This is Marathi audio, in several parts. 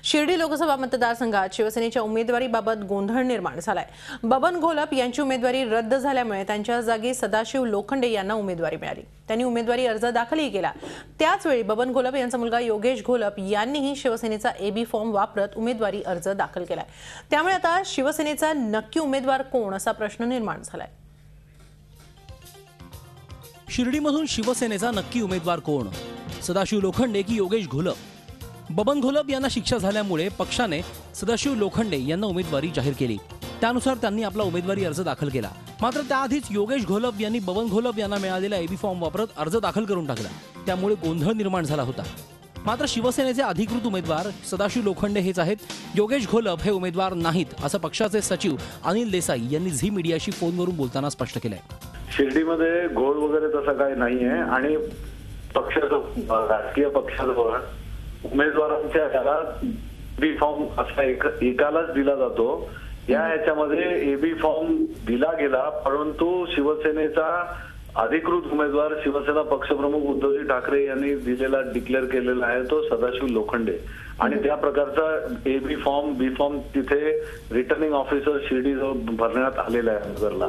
शिर्डी लोकसभा मतदारसंघात शिवसेनेच्या उमेदवारीबाबत गोंधळ निर्माण झालाय। बबन घोलप यांची उमेदवारी रद्द झाल्यामुळे त्यांच्या जागी सदाशिव लोखंडे यांना उमेदवारी मिळाली। त्यांनी उमेदवारी अर्ज दाखलही केला। त्याच वेळी बबन घोलप यांचा मुलगा योगेश घोलप यांनीही शिवसेनेचा एबी फॉर्म वापरत उमेदवारी अर्ज दाखल केलाय। त्यामुळे आता शिवसेनेचा नक्की उमेदवार कोण असा प्रश्न निर्माण झालाय। शिर्डीमधून शिवसेनेचा नक्की उमेदवार कोण? सदाशिव लोखंडे की योगेश घोलप? बबन घोलप यांना शिक्षा झाल्यामुळे पक्षाने सदाशिव लोखंडे यांना उमेदवारी जाहीर केली। त्यानुसार त्यांनी आपला उमेदवारी अर्ज दाखल केला। मात्र त्याआधीच योगेश घोलप यांनी बबन घोलप यांना मिळालेला एबी फॉर्म वापरत अर्ज दाखल करून टाकला। त्यामुळे गोंधळ निर्माण झाला होता। मात्र शिवसेनेचे अधिकृत उमेदवार सदाशिव लोखंडे हेच आहेत। योगेश घोलप हे उमेदवार नाहीत असं पक्षाचे सचिव अनिल देसाई यांनी झी मीडियाशी फोनवरून बोलताना स्पष्ट केलंय। शिर्डीमध्ये घोळ वगैरे तसं काही नाहीये आणि पक्षाचं राजकीय पक्षाजवळ उमेदवारांच्या त्याला बी फॉर्म असा एकालाच दिला जातो। याच्यामध्ये एबी फॉर्म दिला गेला, परंतु शिवसेनेचा अधिकृत उमेदवार शिवसेना पक्षप्रमुख उद्धवजी ठाकरे यांनी दिलेला डिक्लेअर केलेला आहे तो सदाशिव लोखंडे आणि त्या प्रकारचा एबी फॉर्म बी फॉर्म तिथे रिटर्निंग ऑफिसर शिर्डीजवळ भरण्यात आलेला आहे नगरला।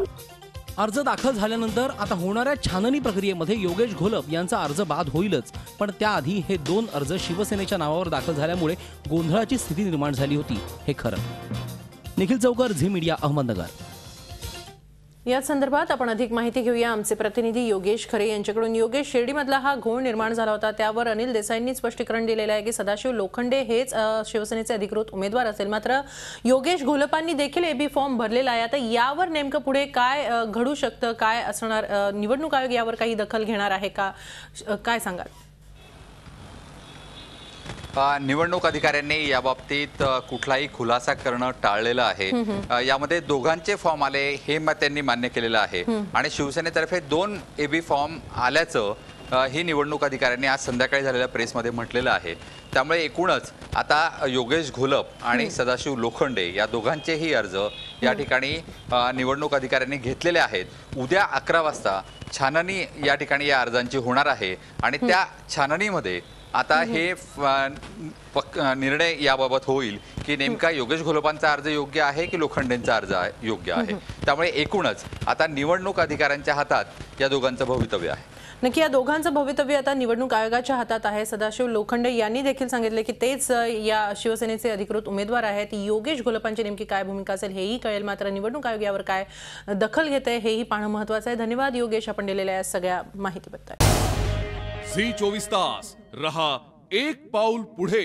अर्ज दाखल झाल्यानंतर आता होणाऱ्या छाननी प्रक्रियेमध्ये योगेश घोलप यांचा अर्ज बाद होईलच, पण त्याआधी हे दोन अर्ज शिवसेनेच्या नावावर दाखल झाल्यामुळे गोंधळाची स्थिती निर्माण झाली होती हे खरं। निखिल चौकर, झी मीडिया, अहमदनगर। या संदर्भात आपण अधिक माहिती घेऊया आमचे प्रतिनिधी योगेश खरे यांच्याकडून। योगेश, शिर्डीमधला हा घोळ निर्माण झाला होता, त्यावर अनिल देसाईंनी स्पष्टीकरण दिलेलं आहे की सदाशिव लोखंडे हेच शिवसेनेचे अधिकृत उमेदवार असेल। मात्र योगेश घोलपांनी देखील एबी फॉर्म भरलेला आहे। आता यावर नेमकं पुढे काय घडू शकतं, काय असणार? निवडणूक आयोग यावर काही दखल घेणार आहे का, काय सांगाल? निवडणूक अधिकाऱ्यांनी याबाबतीत कुठलाही खुलासा करणं टाळलेलं आहे। यामध्ये दोघांचे फॉर्म आले हे मत त्यांनी मान्य केलेलं आहे आणि शिवसेनेतर्फे 2 एबी फॉर्म आल्याचं ही निवडणूक अधिकाऱ्यांनी आज संध्याकाळी झालेल्या प्रेसमध्ये म्हटलेलं आहे। त्यामुळे एकूणच आता योगेश घोलप आणि सदाशिव लोखंडे या दोघांचेही अर्ज या ठिकाणी निवडणूक अधिकाऱ्यांनी घेतलेले आहेत। उद्या 11 वाजता छाननी या ठिकाणी या अर्जांची होणार आहे आणि त्या छाननीमध्ये आता हे निर्णय याबाबत होईल की नेमका योगेश घोलपांचा अर्ज योग्य आहे की लोखंडेंचा अर्ज योग्य आहे। त्यामुळे एकूणच आता निवडणूक अधिकाऱ्यांच्या हातात या दोघांचं भवितव्य आहे। नक्की या दोघांचं भवितव्य आता निवडणूक आयोगाच्या हातात आहे। सदाशिव लोखंडे यांनी देखील सांगितले की तेच या शिवसेनेचे अधिकृत उमेदवार आहेत। योगेश घोलपांची नेमकी काय भूमिका असेल हेही कळेल, मात्र निवडणूक आयोग यावर काय दखल घेते हेही पाहणं महत्त्वाचं आहे। धन्यवाद योगेश, आपण दिलेल्या सगळ्या माहितीबद्दल। झी 24 तास रहा एक पाऊल पुढे।